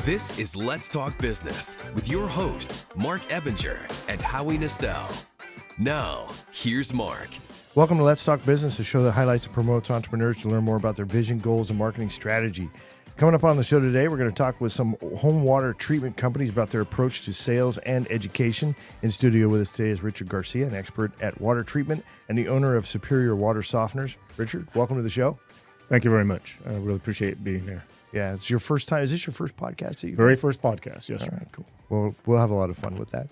This is Let's Talk Business with your hosts, Marc Ebinger and Howie Nestel. Now, here's Mark. Welcome to Let's Talk Business, a show that highlights and promotes entrepreneurs to learn more about their vision, goals, and marketing strategy. Coming up on the show today, we're going to talk with some home water treatment companies about their approach to sales and education. In studio with us today is Richard Garcia, an expert at water treatment and the owner of Superior Water Softeners. Richard, welcome to the show. Thank you very much. I really appreciate being here. Yeah, it's your first time. Is this your first podcast? Very first podcast, yes, sir. All right, cool. Well, we'll have a lot of fun with that.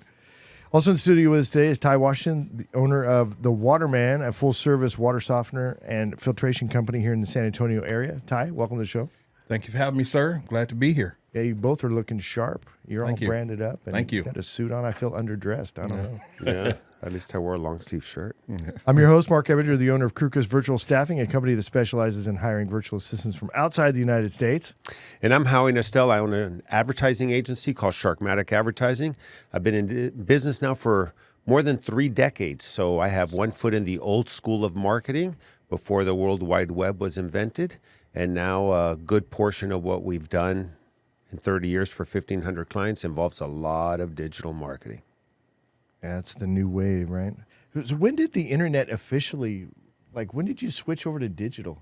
Also in studio with us today is Tye Washington, the owner of The Waterman, a full-service water softener and filtration company here in the San Antonio area. Tye, welcome to the show. Thank you for having me, sir. Glad to be here. Yeah, you both are looking sharp. You're Thank all you. branded up. And Thank you. Got a suit on. I feel underdressed. I don't know. Yeah, at least I wore a long sleeve shirt. I'm your host, Marc Ebinger, the owner of Kruka's Virtual Staffing, a company that specializes in hiring virtual assistants from outside the United States. And I'm Howie Nestel. I own an advertising agency called Sharkmatic Advertising. I've been in business now for more than 3 decades. So I have one foot in the old school of marketing before the World Wide Web was invented. And now a good portion of what we've done in 30 years for 1,500 clients involves a lot of digital marketing. Yeah, it's the new wave, right? So when did the internet officially, when did you switch over to digital?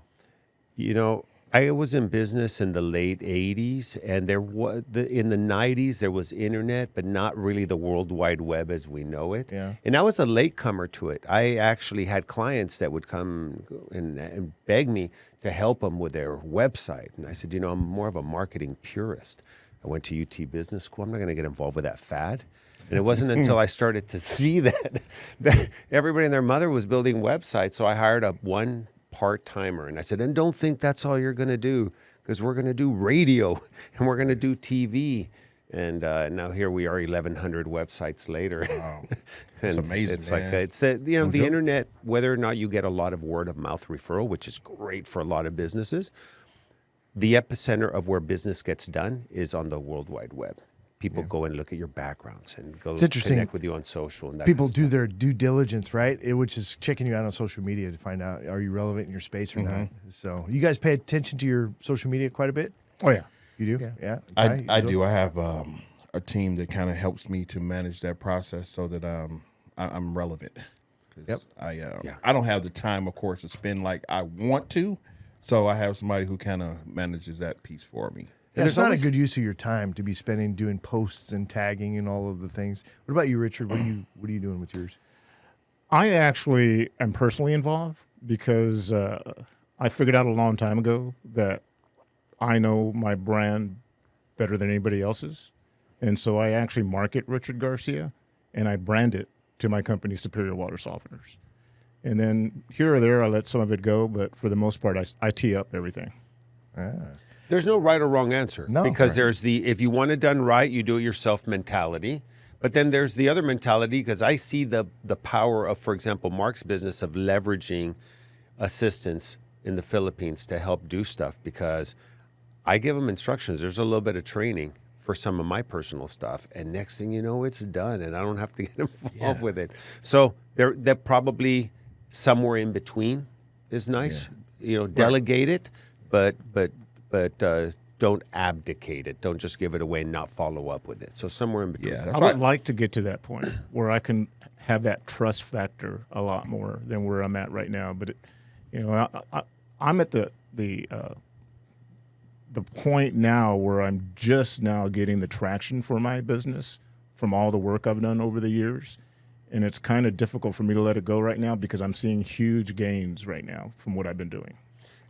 You know, I was in business in the late 80s, and in the 90s there was internet, but not really the World Wide Web as we know it. Yeah. And I was a latecomer to it. I actually had clients that would come and beg me to help them with their website. And I said, you know, I'm more of a marketing purist. I went to UT Business School. I'm not going to get involved with that fad. And it wasn't until I started to see that everybody and their mother was building websites, so I hired one part-timer. And I said, and don't think that's all you're going to do, because we're going to do radio and we're going to do TV. And now here we are 1,100 websites later. Wow. It's amazing, It's man. the internet, whether or not you get a lot of word-of-mouth referral, which is great for a lot of businesses, the epicenter of where business gets done is on the World Wide Web. People go and look at your backgrounds and go connect with you on social. And that People kind of do stuff. their due diligence, right? Which is checking you out on social media to find out, are you relevant in your space or not? So you guys pay attention to your social media quite a bit? Oh, yeah. You do? Yeah. I Tye, do. I have a team that kind of helps me to manage that process so that I'm relevant. 'Cause I don't have the time, of course, to spend like I want to. So I have somebody who kind of manages that piece for me. Yeah, it's not a good use of your time to be spending doing posts and tagging and all of the things. What about you, Richard? What are you doing with yours? I actually am personally involved because I figured out a long time ago that I know my brand better than anybody else's. And so I actually market Richard Garcia, and I brand it to my company, Superior Water Softeners. And then here or there, I let some of it go, but for the most part, I tee up everything. There's no right or wrong answer. No, because right. there's if you want it done right, you do it yourself mentality. But then there's the other mentality, because I see the power of, for example, Mark's business of leveraging assistants in the Philippines to help do stuff, because I give them instructions. There's a little bit of training for some of my personal stuff, and next thing you know, it's done, and I don't have to get involved with it. So they're probably somewhere in between is nice. Yeah. You know, delegate it, but don't abdicate it. Don't just give it away and not follow up with it. So somewhere in between. Yeah, I that's would right. like to get to that point where I can have that trust factor a lot more than where I'm at right now. But I'm at the point now where I'm just now getting the traction for my business from all the work I've done over the years. And it's kind of difficult for me to let it go right now because I'm seeing huge gains right now from what I've been doing.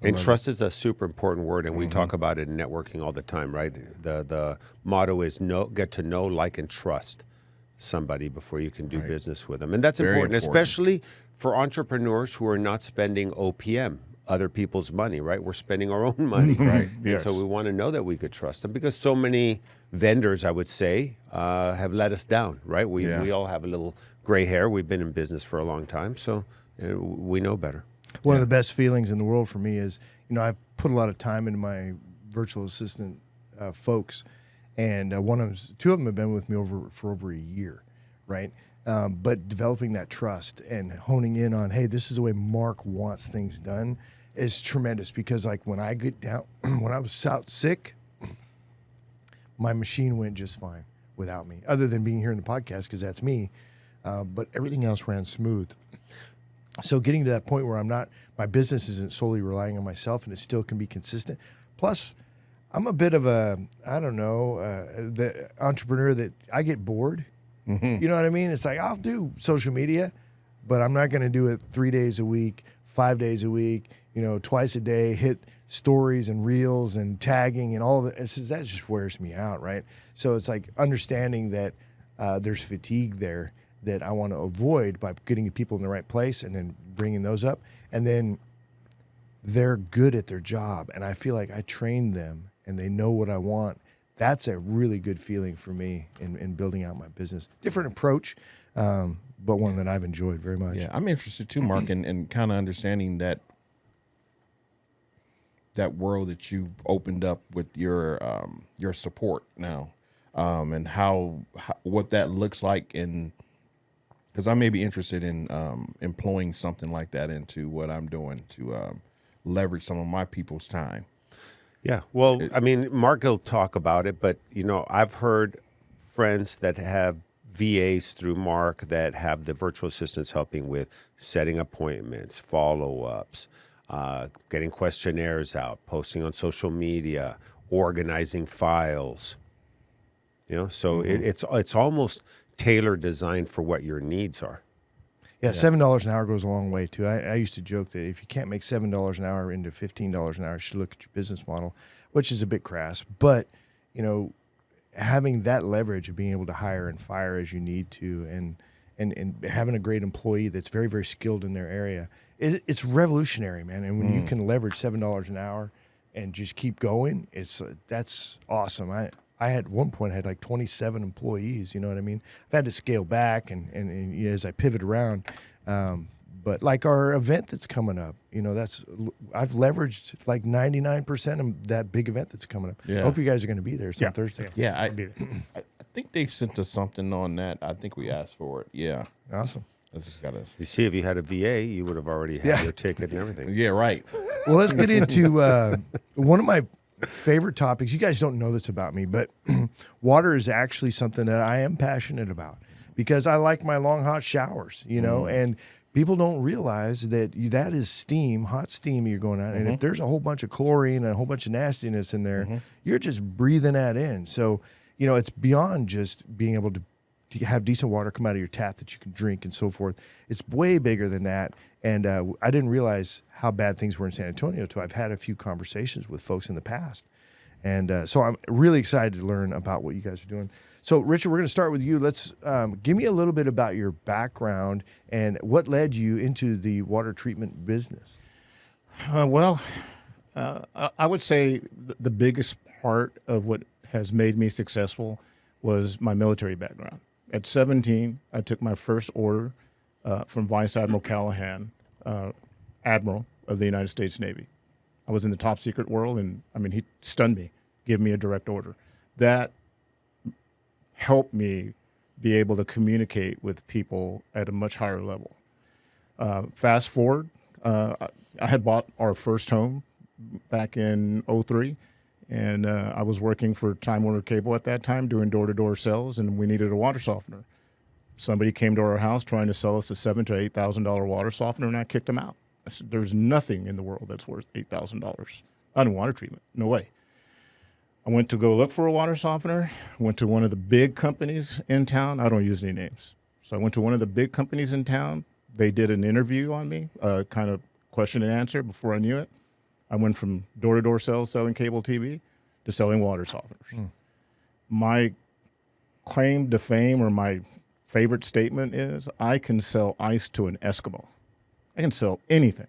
And trust is a super important word, and we talk about it in networking all the time, right? The motto is get to know, like, and trust somebody before you can do business with them. And that's Very important, important. especially for entrepreneurs who are not spending OPM, other people's money, right? We're spending our own money. Right. And Yes. so we want to know that we could trust them, because so many vendors, I would say, have let us down, right? We all have a little gray hair. We've been in business for a long time, so we know better. One of the best feelings in the world for me is, I've put a lot of time into my virtual assistant folks, and two of them have been with me for over a year, right? But developing that trust and honing in on, hey, this is the way Mark wants things done, is tremendous. Because when I get down, when I was out sick, my machine went just fine without me, other than being here in the podcast because that's me. But everything else ran smooth. So getting to that point where my business isn't solely relying on myself and it still can be consistent. Plus, I'm a bit of the entrepreneur that I get bored. Mm-hmm. You know what I mean? It's like, I'll do social media, but I'm not going to do it 3 days a week, 5 days a week, twice a day, hit stories and reels and tagging and all of it. That just wears me out, right? So it's like understanding that there's fatigue there that I want to avoid by getting people in the right place and then bringing those up. And then they're good at their job. And I feel like I trained them and they know what I want. That's a really good feeling for me in building out my business. Different approach, but one that I've enjoyed very much. Yeah, I'm interested too, Mark, in kind of understanding that world that you've opened up with your support now, and what that looks like because I may be interested in employing something like that into what I'm doing to leverage some of my people's time. Yeah, well, Mark will talk about it, but, I've heard friends that have VAs through Mark that have the virtual assistants helping with setting appointments, follow-ups, getting questionnaires out, posting on social media, organizing files. So it's almost tailor designed for what your needs are. Yeah, $7 an hour goes a long way too. I used to joke that if you can't make $7 an hour into $15 an hour, you should look at your business model, which is a bit crass. But having that leverage of being able to hire and fire as you need to, and having a great employee that's very, very skilled in their area, it's revolutionary, man. And when you can leverage $7 an hour and just keep going, that's awesome. I had one point I had like 27 employees. You know what I mean? I've had to scale back and as I pivot around. But like our event that's coming up, I've leveraged like 99% of that big event that's coming up. Yeah. I hope you guys are going to be there on Thursday. Yeah, I think they sent us something on that. I think we asked for it. Yeah. Awesome. I just gotta. You see, if you had a VA, you would have already had your ticket and everything. Yeah, right. Well, let's get into one of my favorite topics. You guys don't know this about me, but water is actually something that I am passionate about because I like my long hot showers, and people don't realize that is steam, hot steam you're going out. And if there's a whole bunch of chlorine and a whole bunch of nastiness in there, you're just breathing that in. So, it's beyond just being able to have decent water come out of your tap that you can drink and so forth. It's way bigger than that. And I didn't realize how bad things were in San Antonio until I've had a few conversations with folks in the past. And so I'm really excited to learn about what you guys are doing. So, Richard, we're going to start with you. Let's give me a little bit about your background and what led you into the water treatment business. I would say the biggest part of what has made me successful was my military background. At 17, I took my first order from Vice Admiral Callahan, Admiral of the United States Navy. I was in the top secret world, and he stunned me, gave me a direct order. That helped me be able to communicate with people at a much higher level. Fast forward, I had bought our first home back in 2003, and I was working for Time Warner Cable at that time, doing door-to-door sales, and we needed a water softener. Somebody came to our house trying to sell us a $7,000 to $8,000 water softener, and I kicked them out. I said, there's nothing in the world that's worth $8,000 on water treatment. No way. I went to go look for a water softener, went to one of the big companies in town. I don't use any names. So I went to one of the big companies in town. They did an interview on me, kind of question and answer. Before I knew it, I went from door-to-door sales, selling cable TV, to selling water softeners. My claim to fame, or my favorite statement, is I can sell ice to an Eskimo. I can sell anything.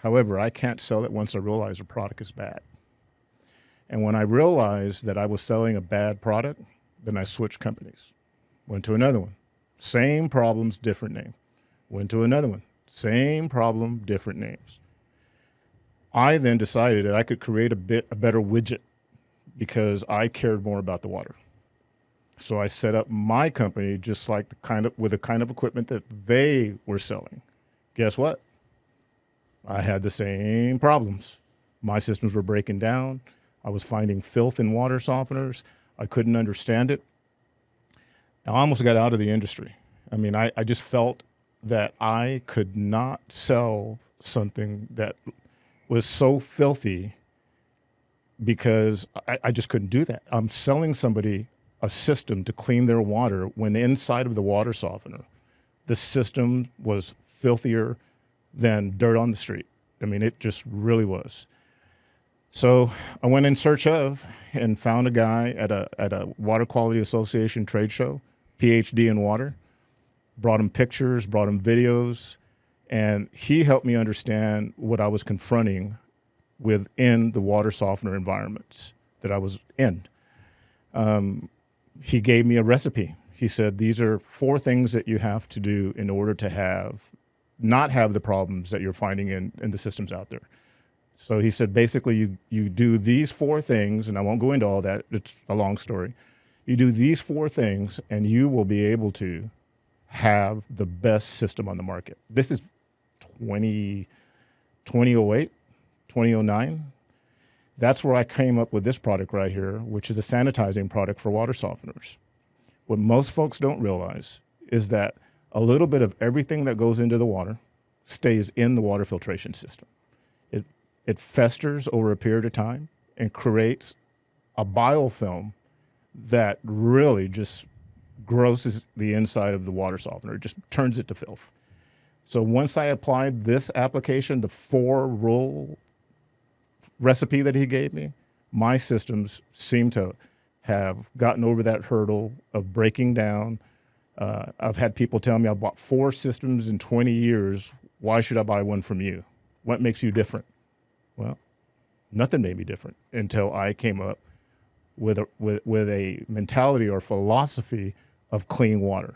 However, I can't sell it once I realize the product is bad. And when I realized that I was selling a bad product, then I switched companies. Went to another one. Same problems, different name. Went to another one. Same problem, different names. I then decided that I could create a better widget because I cared more about the water. So I set up my company just like with the kind of equipment that they were selling. Guess what? I had the same problems. My systems were breaking down. I was finding filth in water softeners. I couldn't understand it. I almost got out of the industry. I mean, I just felt that I could not sell something that was so filthy because I just couldn't do that. I'm selling somebody a system to clean their water when the inside of the water softener, the system was filthier than dirt on the street. I mean, it just really was. So I went in search of and found a guy at a Water Quality Association trade show, PhD in water, brought him pictures, brought him videos, and he helped me understand what I was confronting within the water softener environments that I was in. He gave me a recipe. He said, these are 4 things that you have to do in order to not have the problems that you're finding in the systems out there. So he said, basically, you do these 4 things, and I won't go into all that. It's a long story. You do these 4 things, and you will be able to have the best system on the market. This is 2008, 2009. That's where I came up with this product right here, which is a sanitizing product for water softeners. What most folks don't realize is that a little bit of everything that goes into the water stays in the water filtration system. It festers over a period of time and creates a biofilm that really just grosses the inside of the water softener. It just turns it to filth. So once I applied this application, the 4-rule recipe that he gave me, my systems seem to have gotten over that hurdle of breaking down. I've had people tell me I bought 4 systems in 20 years. Why should I buy one from you? What makes you different? Well, nothing made me different until I came up with a mentality or philosophy of clean water.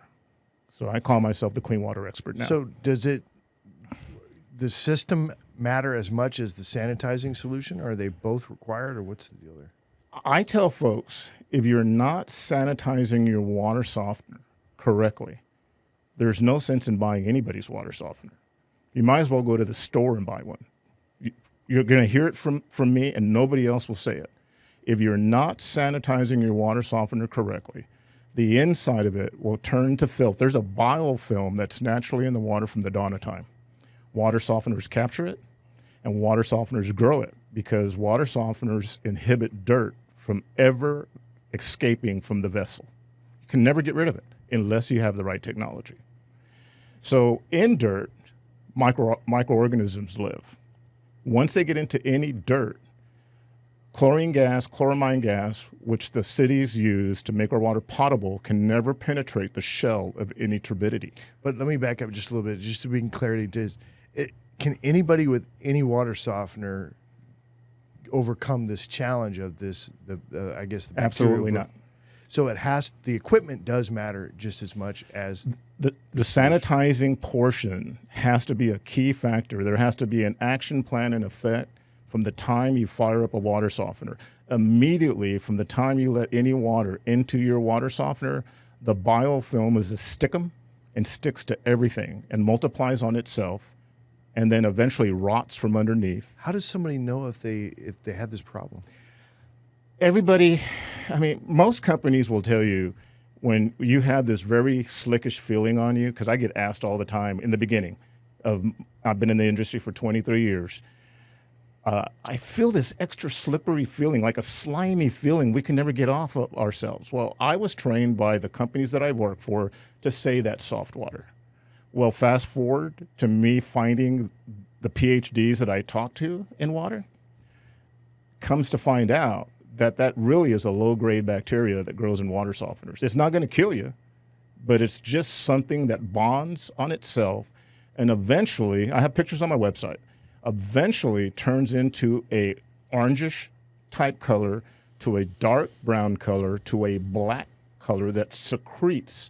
So I call myself the clean water expert now. So does the system matter as much as the sanitizing solution? Or are they both required, or what's the deal there? I tell folks, if you're not sanitizing your water softener correctly, there's no sense in buying anybody's water softener. You might as well go to the store and buy one. You're going to hear it from me, and nobody else will say it. If you're not sanitizing your water softener correctly, the inside of it will turn to filth. There's a biofilm that's naturally in the water from the dawn of time. Water softeners capture it, and water softeners grow it because water softeners inhibit dirt from ever escaping from the vessel. You can never get rid of it unless you have the right technology. So in dirt, microorganisms live. Once they get into any dirt, chlorine gas, chloramine gas, which the cities use to make our water potable, can never penetrate the shell of any turbidity. But let me back up just a little bit, just to bring clarity to this. Can anybody with any water softener overcome this challenge of this? I guess the absolutely not. So the equipment does matter just as much as the sanitizing portion has to be a key factor. There has to be an action plan in effect from the time you fire up a water softener. Immediately from the time you let any water into your water softener, the biofilm is a stickum and sticks to everything and multiplies on itself and then eventually rots from underneath. How does somebody know if they have this problem? Everybody, most companies will tell you when you have this very slickish feeling on you, because I get asked all the time in the beginning I've been in the industry for 23 years. I feel this extra slippery feeling, like a slimy feeling we can never get off of ourselves. Well, I was trained by the companies that I work for to say that's soft water. Well, fast forward to me finding the PhDs that I talk to in water, comes to find out that really is a low-grade bacteria that grows in water softeners. It's not going to kill you, but it's just something that bonds on itself, and eventually, I have pictures on my website, eventually turns into a orangish type color to a dark brown color to a black color that secretes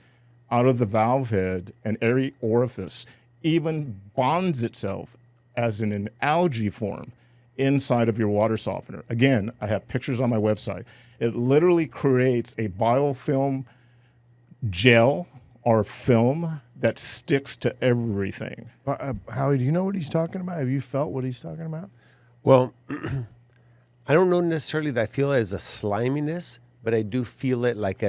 out of the valve head and every orifice, even bonds itself as in an algae form inside of your water softener. Again, I have pictures on my website. It literally creates a biofilm gel or film that sticks to everything. Howie, do you know what he's talking about? Have you felt what he's talking about? Well, I don't know necessarily that I feel it as a sliminess, but I do feel it like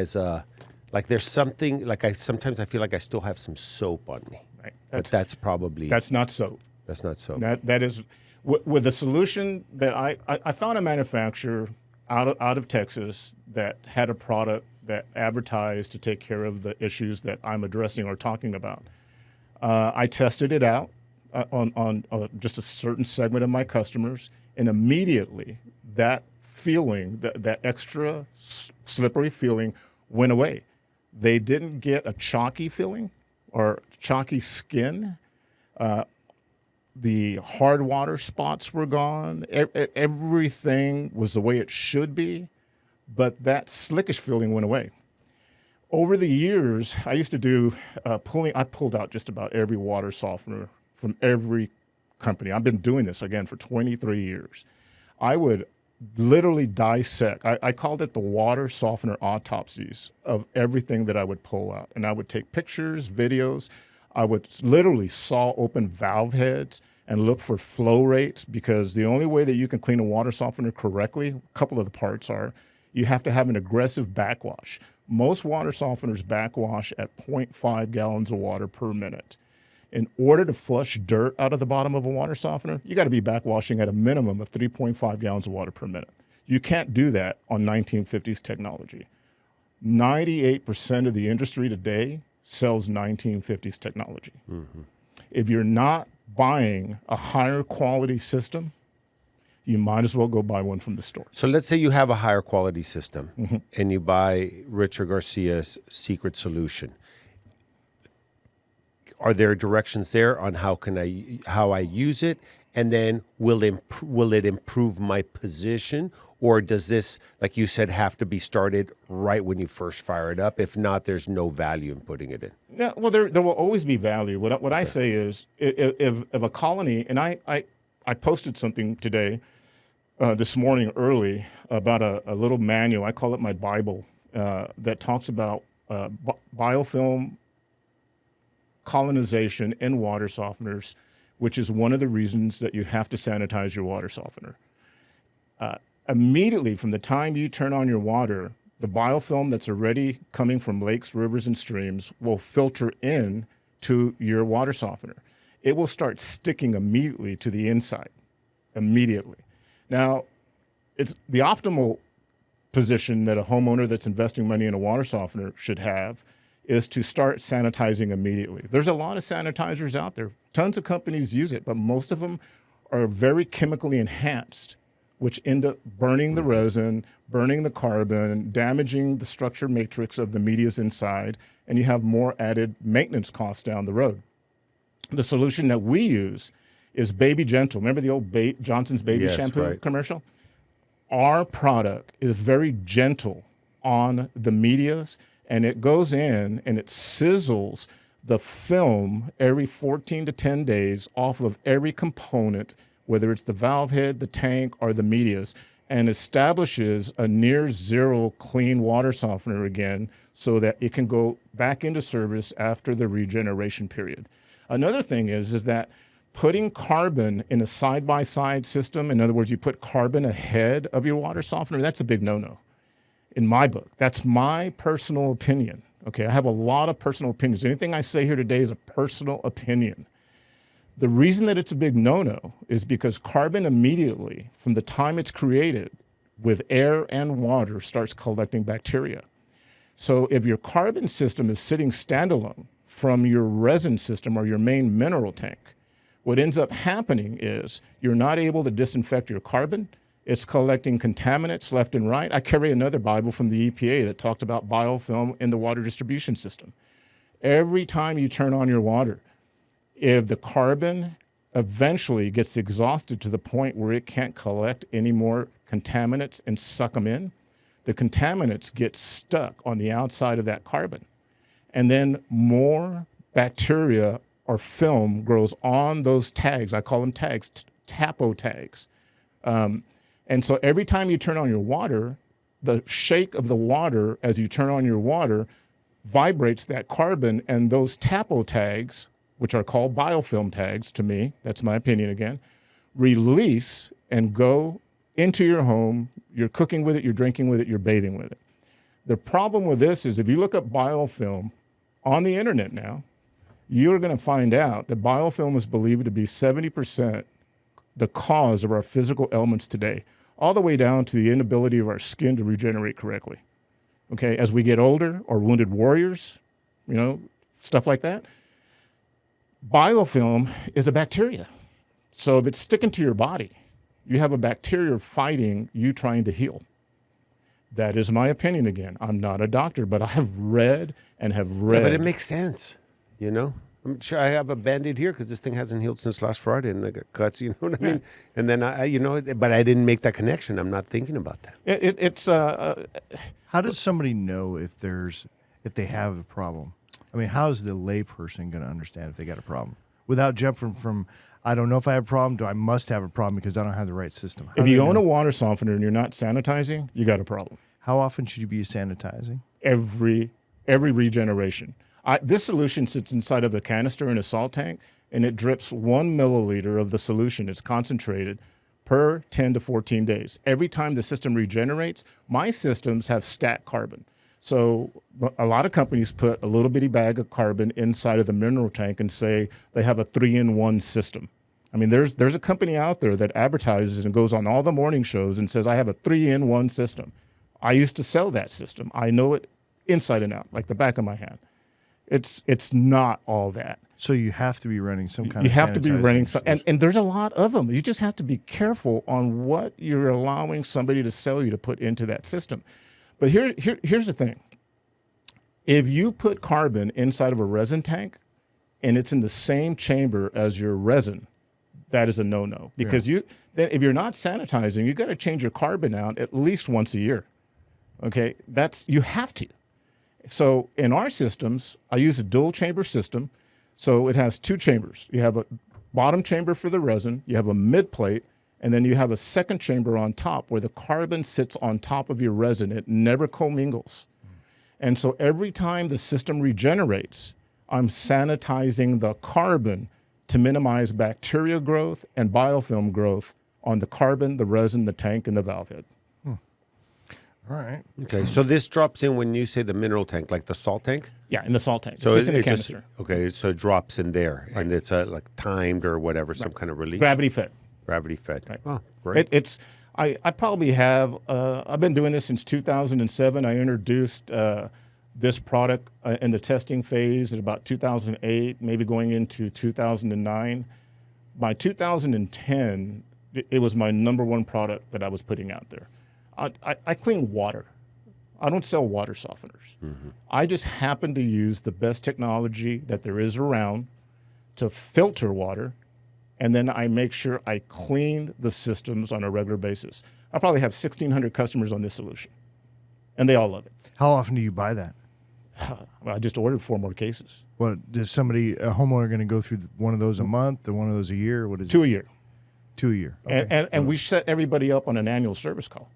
like there's something, like sometimes I feel like I still have some soap on me. Right. But that's probably... That's not soap. That's not soap. That is, with the solution that I found a manufacturer out of Texas that had a product that advertised to take care of the issues that I'm addressing or talking about. I tested it out on just a certain segment of my customers, and immediately that feeling, that extra slippery feeling, went away. They didn't get a chalky feeling or chalky skin. The hard water spots were gone. Everything was the way it should be, but that slickish feeling went away. Over the years, I used to do pulling. I pulled out just about every water softener from every company. I've been doing this, again, for 23 years. I would literally dissect. I called it the water softener autopsies of everything that I would pull out. And I would take pictures, videos. I would literally saw open valve heads and look for flow rates, because the only way that you can clean a water softener correctly, a couple of the parts are, you have to have an aggressive backwash. Most water softeners backwash at 0.5 gallons of water per minute. In order to flush dirt out of the bottom of a water softener, you got to be backwashing at a minimum of 3.5 gallons of water per minute. You can't do that on 1950s technology. 98% of the industry today sells 1950s technology. Mm-hmm. If you're not buying a higher quality system, you might as well go buy one from the store. So let's say you have a higher quality system, mm-hmm. and you buy Richard Garcia's secret solution. Are there directions there on how I use it, and then will it improve my position, or does this, like you said, have to be started right when you first fire it up? If not, there's no value in putting it in. No, well, there will always be value. What I say is, if a colony, and I posted something today, this morning early, about a little manual. I call it my Bible, that talks about biofilm colonization in water softeners, which is one of the reasons that you have to sanitize your water softener. Immediately from the time you turn on your water, the biofilm that's already coming from lakes, rivers, and streams will filter in to your water softener. It will start sticking immediately to the inside, immediately. Now, it's the optimal position that a homeowner that's investing money in a water softener should have is to start sanitizing immediately. There's a lot of sanitizers out there. Tons of companies use it, but most of them are very chemically enhanced, which end up burning the resin, burning the carbon, damaging the structure matrix of the medias inside, and you have more added maintenance costs down the road. The solution that we use is Baby Gentle. Remember the old Johnson's Baby shampoo commercial? Our product is very gentle on the medias, and it goes in and it sizzles the film every 14 to 10 days off of every component, whether it's the valve head, the tank, or the medias, and establishes a near zero clean water softener again so that it can go back into service after the regeneration period. Another thing is that putting carbon in a side-by-side system, in other words, you put carbon ahead of your water softener, that's a big no-no in my book. That's my personal opinion. Okay, I have a lot of personal opinions. Anything I say here today is a personal opinion. The reason that it's a big no-no is because carbon immediately, from the time it's created with air and water, starts collecting bacteria. So if your carbon system is sitting standalone from your resin system or your main mineral tank, what ends up happening is you're not able to disinfect your carbon. It's collecting contaminants left and right. I carry another Bible from the EPA that talks about biofilm in the water distribution system. Every time you turn on your water, if the carbon eventually gets exhausted to the point where it can't collect any more contaminants and suck them in, the contaminants get stuck on the outside of that carbon. And then more bacteria or film grows on those tags. I call them tags, TAPO tags. And so every time you turn on your water, the shake of the water as you turn on your water vibrates that carbon, and those TAPO tags, which are called biofilm tags to me, that's my opinion again, release and go into your home. You're cooking with it, you're drinking with it, you're bathing with it. The problem with this is if you look up biofilm on the internet now, you're going to find out that biofilm is believed to be 70% the cause of our physical ailments today, all the way down to the inability of our skin to regenerate correctly. Okay, as we get older, or wounded warriors, stuff like that. Biofilm is a bacteria. So if it's sticking to your body, you have a bacteria fighting you trying to heal. That is my opinion again. I'm not a doctor, but I have read. Yeah, but it makes sense, I'm sure I have a Band-Aid here because this thing hasn't healed since last Friday and I got cuts, you know what I mean? And then, but I didn't make that connection. I'm not thinking about that. How does somebody know if they have a problem? I mean, how is the layperson going to understand if they got a problem? Without jumping from, I don't know if I have a problem, to I must have a problem because I don't have the right system. How if you own a water softener and you're not sanitizing, you got a problem. How often should you be sanitizing? Every regeneration. This solution sits inside of a canister in a salt tank, and it drips 1 milliliter of the solution. It's concentrated per 10 to 14 days. Every time the system regenerates, my systems have stacked carbon. So a lot of companies put a little bitty bag of carbon inside of the mineral tank and say they have a 3-in-1 system. I mean, there's a company out there that advertises and goes on all the morning shows and says, I have a 3-in-1 system. I used to sell that system. I know it inside and out, like the back of my hand. It's not all that. So you have to be running some kind you of have to be running some, and there's a lot of them. You just have to be careful on what you're allowing somebody to sell you to put into that system. But here's the thing. If you put carbon inside of a resin tank and it's in the same chamber as your resin, that is a no-no. Because then if you're not sanitizing, you got to change your carbon out at least once a year. Okay? You have to. So in our systems, I use a dual chamber system. So it has 2 chambers. You have a bottom chamber for the resin, you have a mid plate, and then you have a second chamber on top where the carbon sits on top of your resin. It never commingles. And so every time the system regenerates, I'm sanitizing the carbon to minimize bacteria growth and biofilm growth on the carbon, the resin, the tank, and the valve head. All right. Okay, so this drops in when you say the mineral tank, like the salt tank? Yeah, in the salt tank. So it's in a canister. So it drops in there, and it's like timed or whatever, some kind of release? Gravity fed. Gravity fed. Right. Oh, great. I probably have, I've been doing this since 2007. I introduced this product in the testing phase at about 2008, maybe going into 2009. By 2010, it was my number one product that I was putting out there. I clean water. I don't sell water softeners. Mm-hmm. I just happen to use the best technology that there is around to filter water, and then I make sure I clean the systems on a regular basis. I probably have 1,600 customers on this solution, and they all love it. How often do you buy that? I just ordered 4 more cases. Well, is a homeowner going to go through one of those a month or one of those a year? What is 2 a year. 2 a year. Okay. And we set everybody up on an annual service call.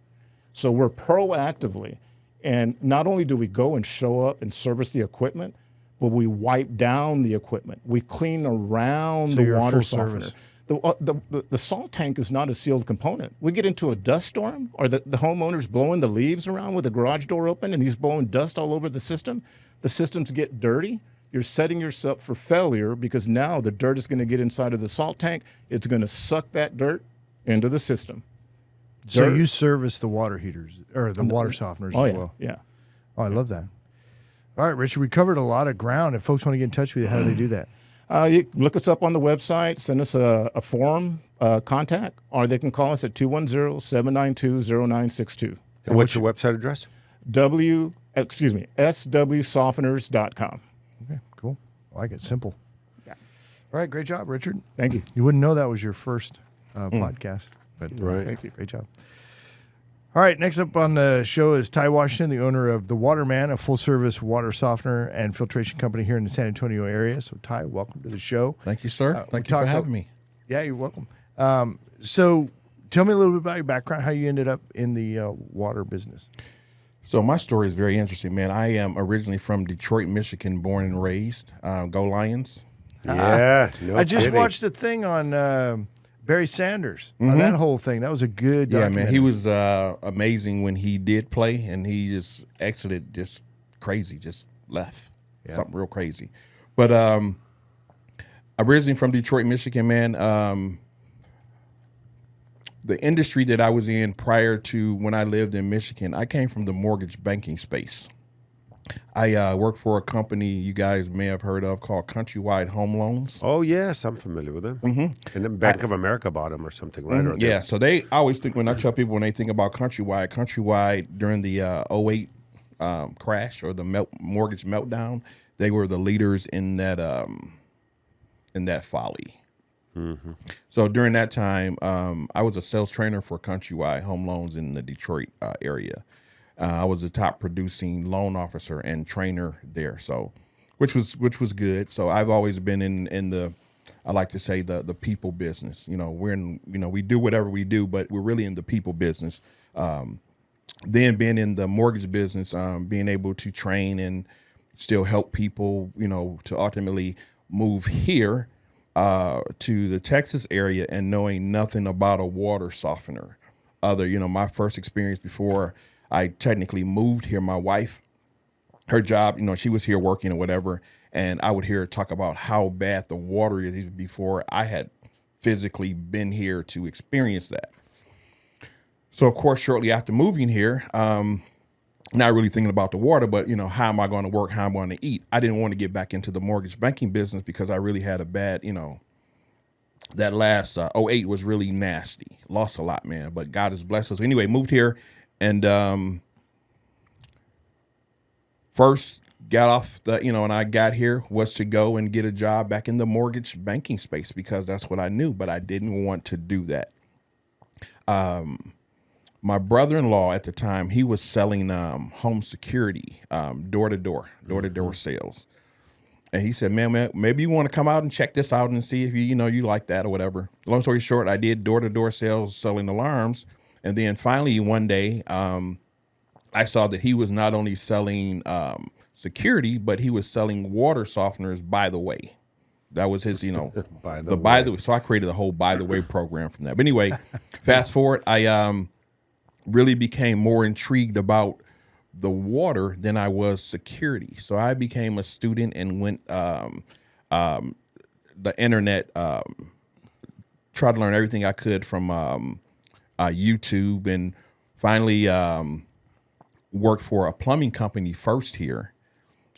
So we're proactively, and not only do we go and show up and service the equipment, but we wipe down the equipment. We clean around the water softener. The salt tank is not a sealed component. We get into a dust storm, or the homeowner's blowing the leaves around with the garage door open and he's blowing dust all over the system. The systems get dirty. You're setting yourself for failure because now the dirt is going to get inside of the salt tank. It's going to suck that dirt into the system. So you service the water heaters or the water softeners as well? Yeah. Oh, I love that. All right, Richard, we covered a lot of ground. If folks want to get in touch with you, how do they do that? You look us up on the website, send us a forum contact, or they can call us at 210-792-0962. And what's your website address? swsofteners.com. Okay, cool. I like it. Simple. Yeah. All right, great job, Richard. Thank you. You wouldn't know that was your first podcast, but Right. Thank you. Great job. All right, next up on the show is Tye Washington, the owner of The Waterman, a full-service water softener and filtration company here in the San Antonio area. So, Tye, welcome to the show. Thank you, sir. Thank you for having me. Yeah, you're welcome. So, tell me a little bit about your background, how you ended up in the water business. So my story is very interesting, man. I am originally from Detroit, Michigan, born and raised. Go Lions. Yeah, I just watched a thing on Barry Sanders. That whole thing. That was a good documentary. Yeah, man. He was amazing when he did play, and he just exited just crazy, just left. Yeah. Something real crazy. But originally from Detroit, Michigan, man, the industry that I was in prior to when I lived in Michigan, I came from the mortgage banking space. I worked for a company you guys may have heard of called Countrywide Home Loans. Oh, yes, I'm familiar with them. Mm-hmm. And then Bank of America bought them or something, right? Or Yeah, so I always think when I tell people when they think about Countrywide during the 08 crash or the mortgage meltdown, they were the leaders in that folly. Mm-hmm. So during that time, I was a sales trainer for Countrywide Home Loans in the Detroit area. I was the top producing loan officer and trainer there, so which was good. So I've always been in the, I like to say the people business. We do whatever we do, but we're really in the people business. Then being in the mortgage business, being able to train and still help people, to ultimately move here to the Texas area and knowing nothing about a water softener. My first experience before I technically moved here, my wife, her job, she was here working or whatever, and I would hear her talk about how bad the water is even before I had physically been here to experience that. So, of course, shortly after moving here, not really thinking about the water, but, how am I going to work, how am I going to eat? I didn't want to get back into the mortgage banking business because I really had a bad, that last 08 was really nasty. Lost a lot, man, but God has blessed us. Anyway, moved here and first got off when I got here was to go and get a job back in the mortgage banking space because that's what I knew, but I didn't want to do that. My brother-in-law at the time, he was selling home security, door-to-door sales. And he said, man, maybe you want to come out and check this out and see if you like that or whatever. Long story short, I did door-to-door sales selling alarms. And then finally one day, I saw that he was not only selling security, but he was selling water softeners by the way. That was his, by the way. So I created a whole by the way program from that. But anyway, fast forward, I really became more intrigued about the water than I was security. So I became a student and went the internet, tried to learn everything I could from YouTube, and finally worked for a plumbing company first here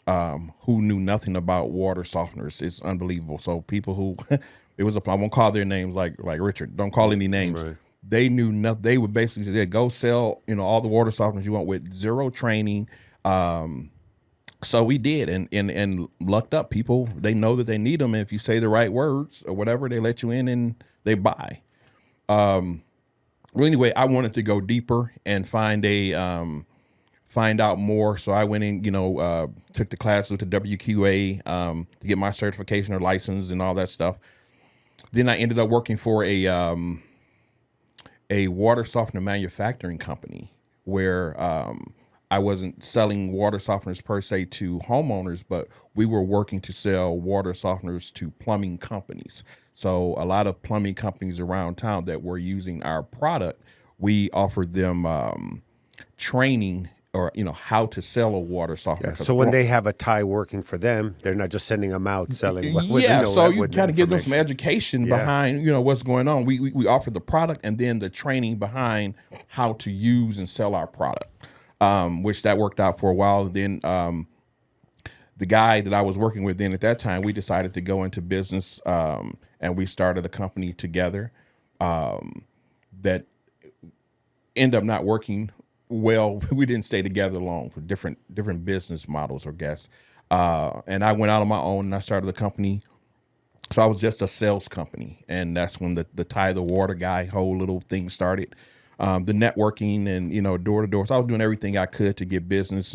who knew nothing about water softeners. It's unbelievable. So people who, I won't call their names like Richard, don't call any names. Right. They knew nothing. They would basically say, go sell, all the water softeners you want with zero training. So we did, and lucked up. People, they know that they need them. And if you say the right words or whatever, they let you in and they buy. Well, anyway, I wanted to go deeper and find out more. So I went in, took the class with the WQA to get my certification or license and all that stuff. Then I ended up working for a water softener manufacturing company where I wasn't selling water softeners per se to homeowners, but we were working to sell water softeners to plumbing companies. So a lot of plumbing companies around town that were using our product, we offered them training or, how to sell a water softener. Yeah, so when they have a Tye working for them, they're not just sending them out selling. So you kind of give them some education behind, what's going on. We offer the product and then the training behind how to use and sell our product, which that worked out for a while. And then the guy that I was working with then at that time, we decided to go into business and we started a company together that ended up not working well. We didn't stay together long for different business models, I guess. And I went out on my own and I started a company. So I was just a sales company. And that's when the Tye the Water guy whole little thing started. The networking and, door to door. So I was doing everything I could to get business.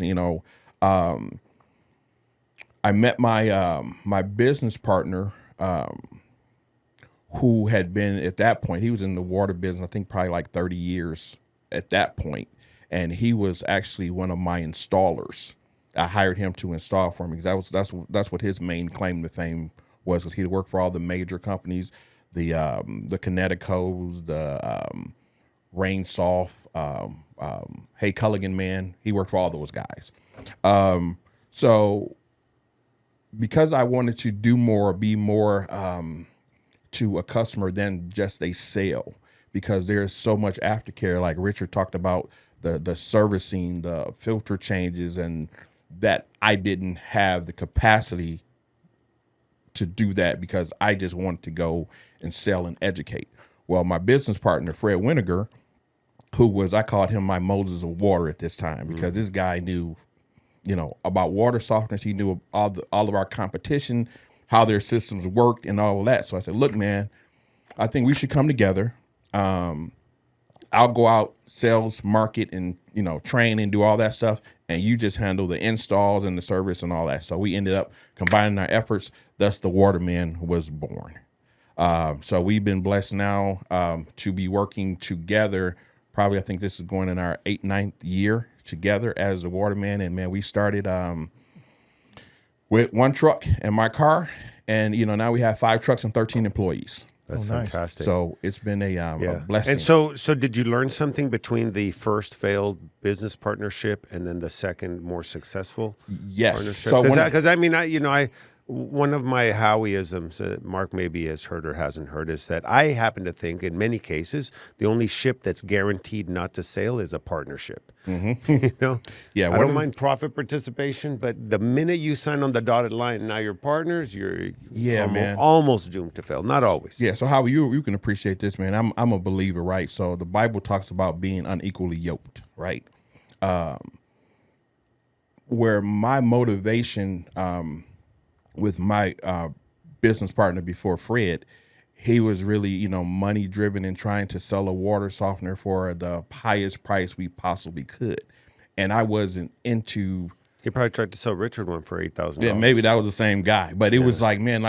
I met my business partner who had been at that point, he was in the water business, I think probably like 30 years at that point. And he was actually one of my installers. I hired him to install for me because that's what his main claim to fame was, because he'd worked for all the major companies, the Connecticos, the Rain Soft, Hey Culligan Man. He worked for all those guys. So because I wanted to do more, be more to a customer than just a sale, because there's so much aftercare, like Richard talked about, the servicing, the filter changes, and that I didn't have the capacity to do that because I just wanted to go and sell and educate. Well, my business partner, Fred Winiger, who was, I called him my Moses of water at this time, because this guy knew, about water softeners. He knew all of our competition, how their systems worked and all of that. So I said, look, man, I think we should come together. I'll go out, sales, market, and, train and do all that stuff. And you just handle the installs and the service and all that. So we ended up combining our efforts. Thus, the Waterman was born. So we've been blessed now to be working together. Probably, I think this is going in our 8th, 9th year together as the Waterman. And, man, we started with 1 truck and my car. And, now we have 5 trucks and 13 employees. That's nice. fantastic. So it's been a blessing. And so did you learn something between the first failed business partnership and then the second more successful Yes. partnership? So Because I one of my Howieisms that Mark maybe has heard or hasn't heard is that I happen to think in many cases the only ship that's guaranteed not to sail is a partnership. Yeah, I don't mind profit participation, but the minute you sign on the dotted line and now you're partners, you're almost doomed to fail. Not always. Yeah. So how you can appreciate this, man. I'm a believer, right? So the Bible talks about being unequally yoked, right? Where my motivation with my business partner before Fred, he was really, money driven and trying to sell a water softener for the highest price we possibly could. And I wasn't into. He probably tried to sell Richard one for $8,000. Yeah, maybe that was the same guy. But it was like, man,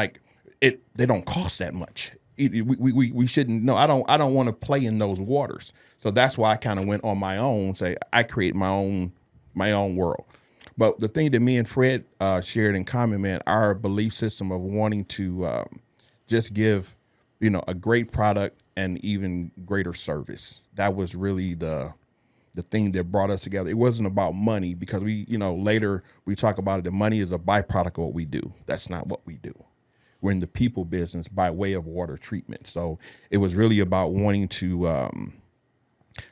they don't cost that much. We shouldn't. No, I don't want to play in those waters. So that's why I kind of went on my own. Say I create my own world. But the thing that me and Fred shared in common, man, our belief system of wanting to just give, a great product and even greater service. That was really the thing that brought us together. It wasn't about money, because we, later we talk about it. The money is a byproduct of what we do. That's not what we do. We're in the people business by way of water treatment. So it was really about wanting to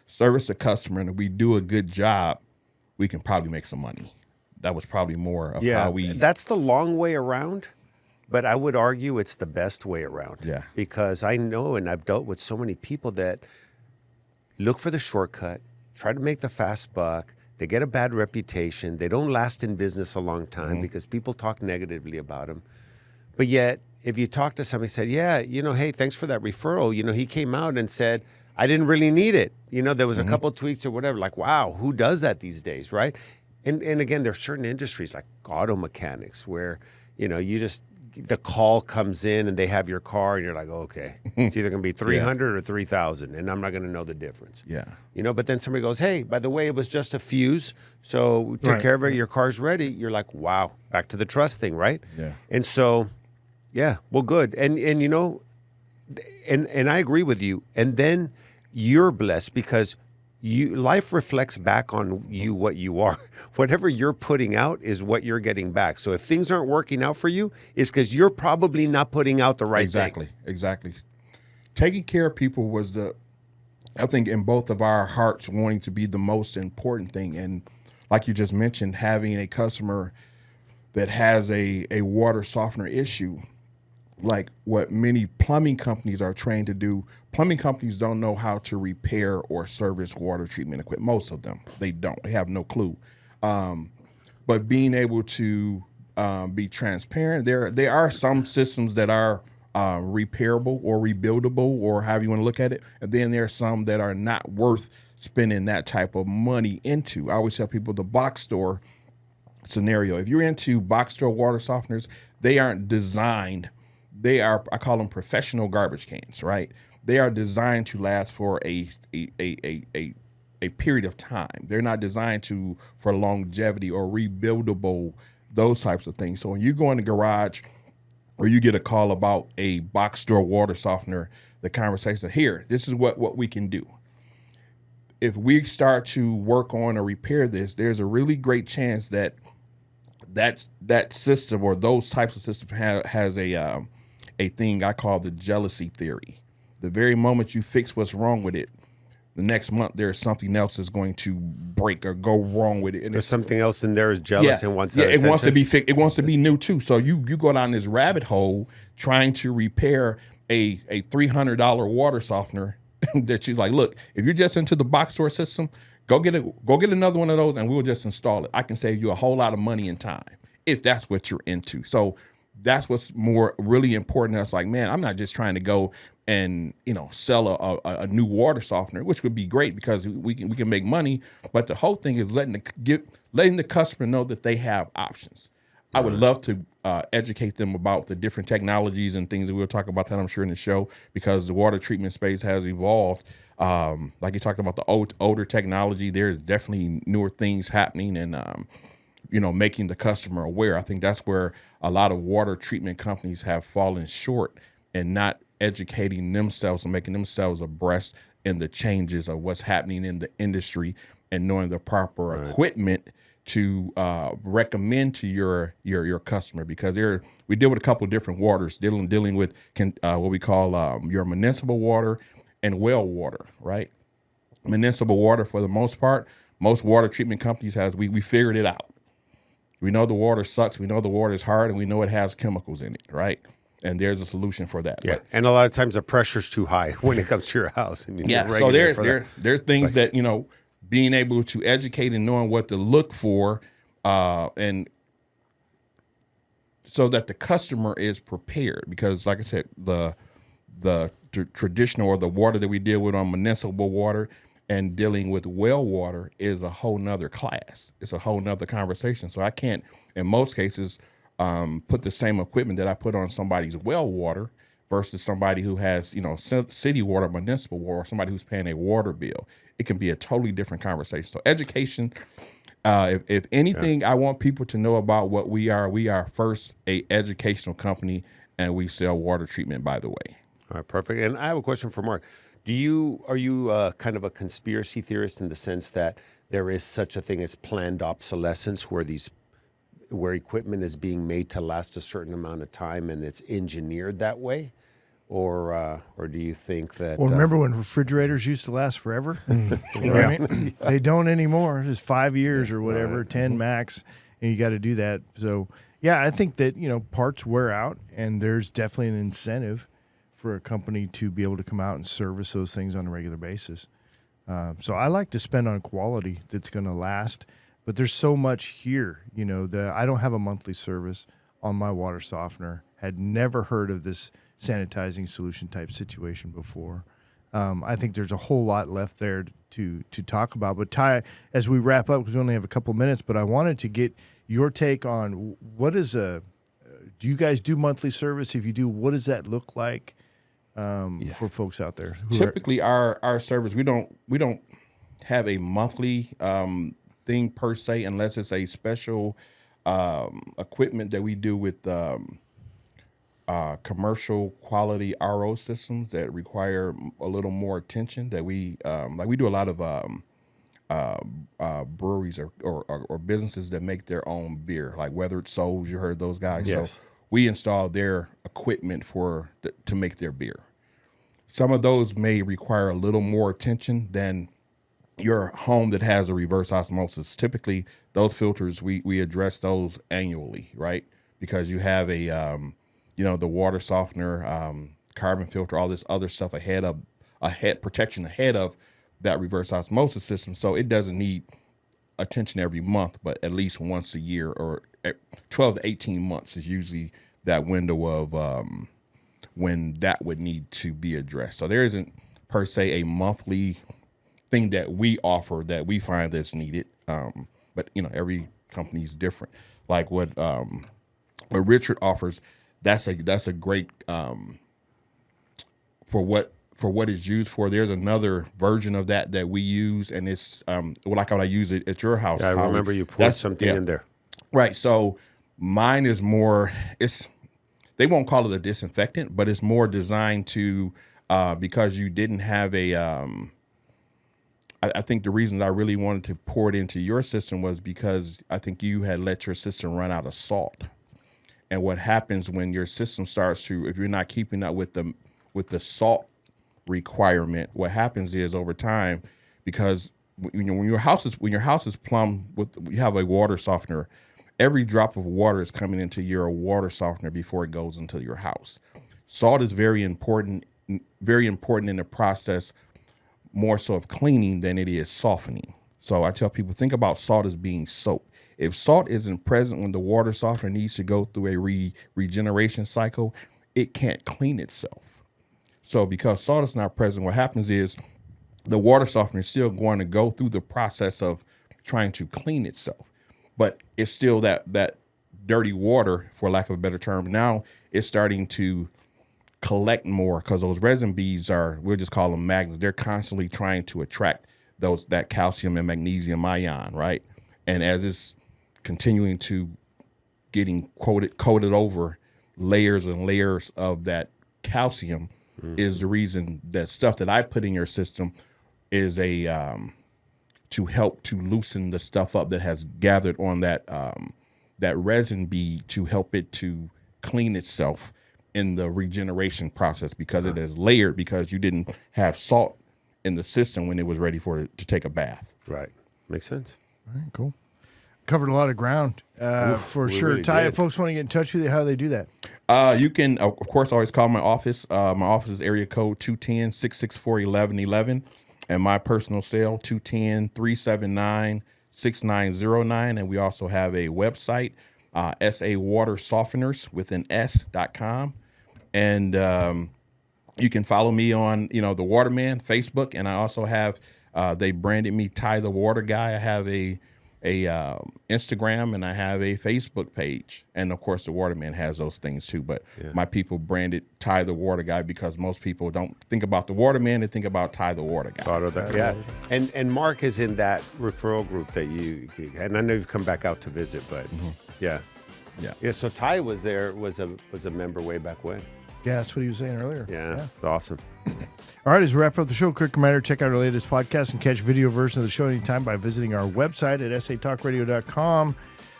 service the customer, and if we do a good job, we can probably make some money. That was probably more of how we. That's the long way around, but I would argue it's the best way around. Yeah. Because I know, and I've dealt with so many people that look for the shortcut, try to make the fast buck. They get a bad reputation. They don't last in business a long time because people talk negatively about them. But yet, if you talk to somebody, said, hey, thanks for that referral. He came out and said, I didn't really need it. There was a couple of tweets or whatever. Like, wow, who does that these days, right? And again, there's certain industries like auto mechanics where, the call comes in and they have your car and you're like, okay, it's either going to be 300 or 3,000 and I'm not going to know the difference. Yeah. But then somebody goes, hey, by the way, it was just a fuse. So we took care of it. Your car's ready. You're like, wow, back to the trust thing, right? Yeah. And so, well, good. And I agree with you. And then you're blessed because life reflects back on you what you are. Whatever you're putting out is what you're getting back. So if things aren't working out for you, it's because you're probably not putting out the right thing. Exactly. Taking care of people was I think in both of our hearts, wanting to be the most important thing. And like you just mentioned, having a customer that has a water softener issue, like what many plumbing companies are trained to do. Plumbing companies don't know how to repair or service water treatment equipment. Most of them, they don't. They have no clue. But being able to be transparent, there are some systems that are repairable or rebuildable, or however you want to look at it. And then there are some that are not worth spending that type of money into. I always tell people the box store scenario. If you're into box store water softeners, they aren't designed. They are, I call them professional garbage cans, right? They are designed to last for a period of time. They're not designed for longevity or rebuildable, those types of things. So when you go in the garage or you get a call about a box store water softener, the conversation here, this is what we can do. If we start to work on or repair this, there's a really great chance that that system or those types of systems has a thing I call the jealousy theory. The very moment you fix what's wrong with it, the next month there's something else that's going to break or go wrong with it. And there's something else in there is jealous and wants that it wants to attention. be fixed. It wants to be new too. So you go down this rabbit hole trying to repair a $300 water softener that you're like, look, if you're just into the box store system, go get another one of those and we'll just install it. I can save you a whole lot of money and time if that's what you're into. So that's what's more really important to us. Like, man, I'm not just trying to go and sell a new water softener, which would be great because we can make money. But the whole thing is letting the customer know that they have options. I would love to educate them about the different technologies and things that we'll talk about that I'm sure in the show, because the water treatment space has evolved. Like you talked about the older technology, there's definitely newer things happening and, making the customer aware. I think that's where a lot of water treatment companies have fallen short and not educating themselves and making themselves abreast in the changes of what's happening in the industry and knowing the proper equipment to recommend to your customer, because we deal with a couple of different waters, dealing with what we call your municipal water and well water, right? Municipal water, for the most part, most water treatment companies we figured it out. We know the water sucks, we know the water is hard, and we know it has chemicals in it, right? And there's a solution for that. Yeah, and a lot of times the pressure's too high when it comes to your house. And you need so regulate there are things that being able to educate and knowing what to look for, and so that the customer is prepared. Because, like I said, the traditional or the water that we deal with on municipal water and dealing with well water is a whole nother class. It's a whole nother conversation. So I can't, in most cases, put the same equipment that I put on somebody's well water versus somebody who has, city water, municipal water, or somebody who's paying a water bill. It can be a totally different conversation. So education, if anything, I want people to know about what we are. We are first a educational company, and we sell water treatment, by the way. All right, perfect. And I have a question for Mark. Are you kind of a conspiracy theorist in the sense that there is such a thing as planned obsolescence, where equipment is being made to last a certain amount of time and it's engineered that way? Or do you think that... Well, remember when refrigerators used to last forever? You know what I mean? They don't anymore. It's 5 years or whatever, 10 max, and you got to do that. So, yeah, I think that, parts wear out, and there's definitely an incentive for a company to be able to come out and service those things on a regular basis. So I like to spend on quality that's going to last, but there's so much here. I don't have a monthly service on my water softener. Had never heard of this sanitizing solution type situation before. I think there's a whole lot left there to talk about. But Tye, as we wrap up, because we only have a couple minutes, but I wanted to get your take on do you guys do monthly service? If you do, what does that look like for folks out there? Typically, our service, we don't have a monthly thing per se, unless it's a special equipment that we do with commercial quality RO systems that require a little more attention. That we do a lot of breweries or businesses that make their own beer, like Weathered Souls. You heard those guys. Yes. So we install their equipment to make their beer. Some of those may require a little more attention than your home that has a reverse osmosis. Typically, those filters, we address those annually, right? Because you have the water softener, carbon filter, all this other stuff protection ahead of that reverse osmosis system. So it doesn't need attention every month, but at least once a year, or 12 to 18 months is usually that window of when that would need to be addressed. So there isn't per se a monthly thing that we offer that we find that's needed. But every company is different. Like what Richard offers, that's a great for what it's used for. There's another version of that we use, and it's like what I use it at your house. Yeah, I remember you poured something in there. Right. So mine is more. they won't call it a disinfectant, but it's more designed to because you didn't have a. I think the reason I really wanted to pour it into your system was because I think you had let your system run out of salt. And what happens when your system starts to, if you're not keeping up with the salt requirement, what happens is over time, because when your house is plumbed with, you have a water softener. Every drop of water is coming into your water softener before it goes into your house. Salt is very important in the process, more so of cleaning than it is softening. So I tell people, think about salt as being soap. If salt isn't present when the water softener needs to go through a regeneration cycle, it can't clean itself. So because salt is not present, what happens is the water softener is still going to go through the process of trying to clean itself. But it's still that dirty water, for lack of a better term. Now it's starting to collect more because those resin beads we'll just call them magnets. They're constantly trying to attract that calcium and magnesium ion, right? And as it's continuing to getting coated over layers and layers of that calcium is the reason that stuff that I put in your system is to help to loosen the stuff up that has gathered on that resin bead to help it to clean itself in the regeneration process because it is layered because you didn't have salt in the system when it was ready for it to take a bath. Right. Makes sense. All right, cool. Covered a lot of ground for sure. Really Tye, did. if folks want to get in touch with you, how do they do that? You can, of course, always call my office. My office is area code 210-664-1111. And my personal cell, 210-379-6909. And we also have a website, sawatersofteners.com. And you can follow me on, the Waterman, Facebook. And I also have, they branded me Tye the Water Guy. I have a Instagram and I have a Facebook page. And of course the Waterman has those things too. But my people branded Tye the Water Guy because most people don't think about the Waterman, they think about Tye the Water Guy. Thought of that, yeah. And Mark is in that referral group that and I know you've come back out to visit, but yeah. So Tye was a member way back when. Yeah, that's what he was saying earlier. Yeah. It's awesome. All right, as we wrap up the show, quick reminder, check out our latest podcast and catch video version of the show anytime by visiting our website at satalkradio.com.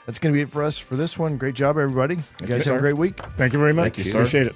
That's going to be it for us for this one. Great job, everybody. You guys have a great week. Thank you very much. Thank you, sir. Appreciate it.